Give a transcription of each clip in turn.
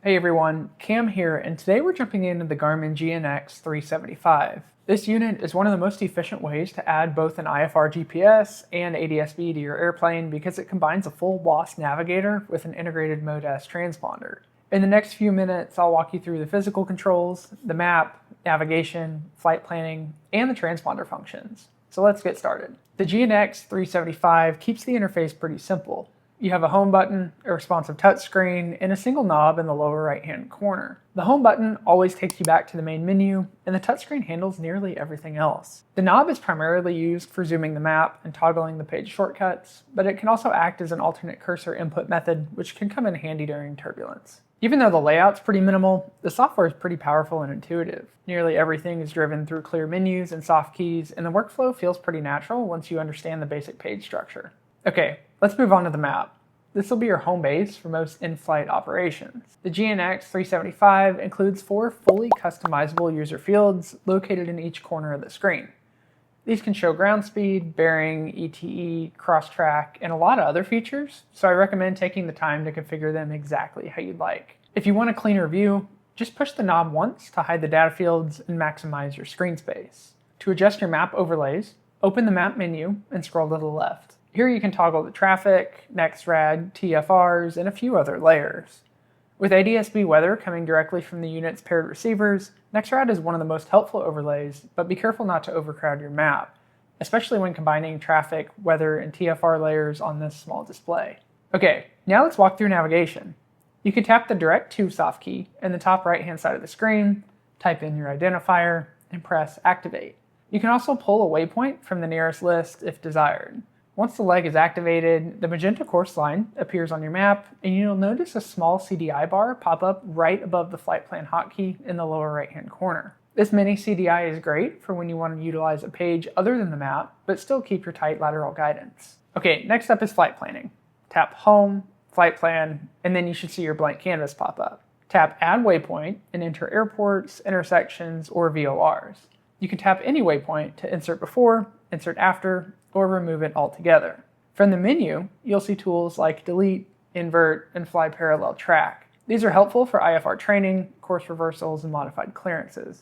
Hey everyone, Cam here, and today we're jumping into the Garmin GNX 375. This unit is one of the most efficient ways to add both an IFR GPS and ADS-B to your airplane because it combines a full WAAS navigator with an integrated WAAS transponder. In the next few minutes, I'll walk you through the physical controls, the map, navigation, flight planning, and the transponder functions. So let's get started. The GNX 375 keeps the interface pretty simple. You have a home button, a responsive touchscreen, and a single knob in the lower right-hand corner. The home button always takes you back to the main menu, and the touchscreen handles nearly everything else. The knob is primarily used for zooming the map and toggling the page shortcuts, but it can also act as an alternate cursor input method, which can come in handy during turbulence. Even though the layout's pretty minimal, the software is pretty powerful and intuitive. Nearly everything is driven through clear menus and soft keys, and the workflow feels pretty natural once you understand the basic page structure. Okay, let's move on to the map. This will be your home base for most in-flight operations. The GNX 375 includes 4 fully customizable user fields located in each corner of the screen. These can show ground speed, bearing, ETE, cross-track, and a lot of other features, so I recommend taking the time to configure them exactly how you'd like. If you want a cleaner view, just push the knob once to hide the data fields and maximize your screen space. To adjust your map overlays, open the map menu and scroll to the left. Here you can toggle the traffic, NextRad, TFRs, and a few other layers. With ADS-B weather coming directly from the unit's paired receivers, NextRad is one of the most helpful overlays, but be careful not to overcrowd your map, especially when combining traffic, weather, and TFR layers on this small display. Okay, now let's walk through navigation. You can tap the Direct to soft key in the top right-hand side of the screen, type in your identifier, and press Activate. You can also pull a waypoint from the nearest list if desired. Once the leg is activated, the magenta course line appears on your map, and you'll notice a small CDI bar pop up right above the flight plan hotkey in the lower right-hand corner. This mini CDI is great for when you want to utilize a page other than the map, but still keep your tight lateral guidance. Okay, next up is flight planning. Tap Home, Flight Plan, and then you should see your blank canvas pop up. Tap Add Waypoint and enter airports, intersections, or VORs. You can tap any waypoint to insert before, insert after, or remove it altogether. From the menu, you'll see tools like Delete, Invert, and Fly Parallel Track. These are helpful for IFR training, course reversals, and modified clearances.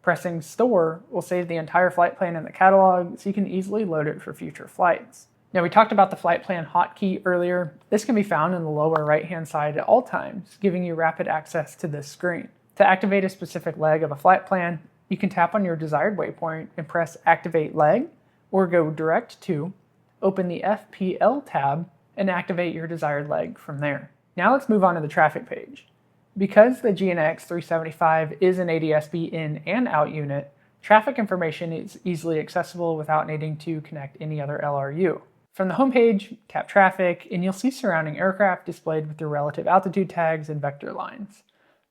Pressing Store will save the entire flight plan in the catalog so you can easily load it for future flights. Now, we talked about the flight plan hotkey earlier. This can be found in the lower right-hand side at all times, giving you rapid access to this screen. To activate a specific leg of a flight plan, you can tap on your desired waypoint and press Activate Leg, or go direct to, open the FPL tab, and activate your desired leg from there. Now let's move on to the traffic page. Because the GNX 375 is an ADS-B in and out unit, traffic information is easily accessible without needing to connect any other LRU. From the home page, tap Traffic, and you'll see surrounding aircraft displayed with their relative altitude tags and vector lines.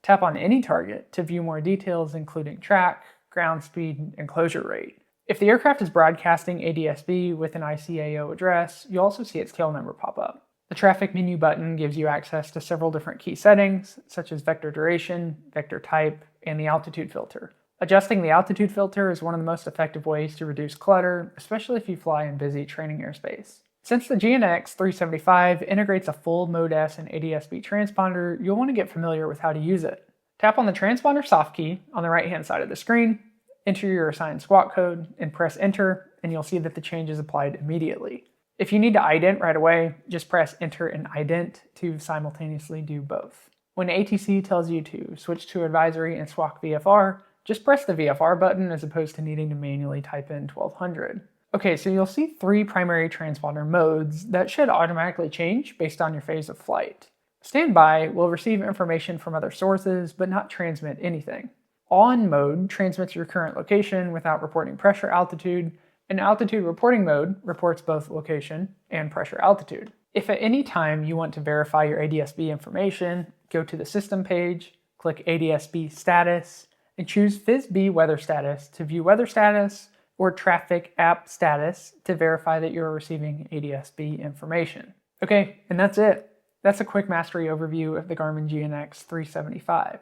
Tap on any target to view more details including track, ground speed, and closure rate. If the aircraft is broadcasting ADS-B with an ICAO address, you'll also see its tail number pop up. The traffic menu button gives you access to several different key settings, such as vector duration, vector type, and the altitude filter. Adjusting the altitude filter is one of the most effective ways to reduce clutter, especially if you fly in busy training airspace. Since the GNX 375 integrates a full WAAS and ADS-B transponder, you'll want to get familiar with how to use it. Tap on the transponder soft key on the right-hand side of the screen, enter your assigned squawk code, and press Enter, and you'll see that the change is applied immediately. If you need to ident right away, just press Enter and ident to simultaneously do both. When ATC tells you to switch to advisory and squawk VFR, just press the VFR button as opposed to needing to manually type in 1200. Okay, so you'll see 3 primary transponder modes that should automatically change based on your phase of flight. Standby will receive information from other sources, but not transmit anything. On mode transmits your current location without reporting pressure altitude, and altitude reporting mode reports both location and pressure altitude. If at any time you want to verify your ADS-B information, go to the System page, click ADS-B Status, and choose FISB Weather Status to view weather status, or Traffic App Status to verify that you're receiving ADS-B information. Okay, and that's it. That's a quick mastery overview of the Garmin GNX 375.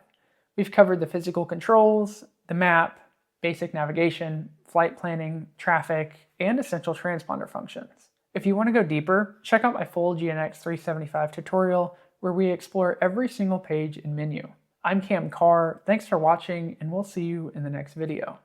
We've covered the physical controls, the map, basic navigation, flight planning, traffic, and essential transponder functions. If you want to go deeper, check out my full GNX 375 tutorial where we explore every single page and menu. I'm Carr, thanks for watching, and we'll see you in the next video.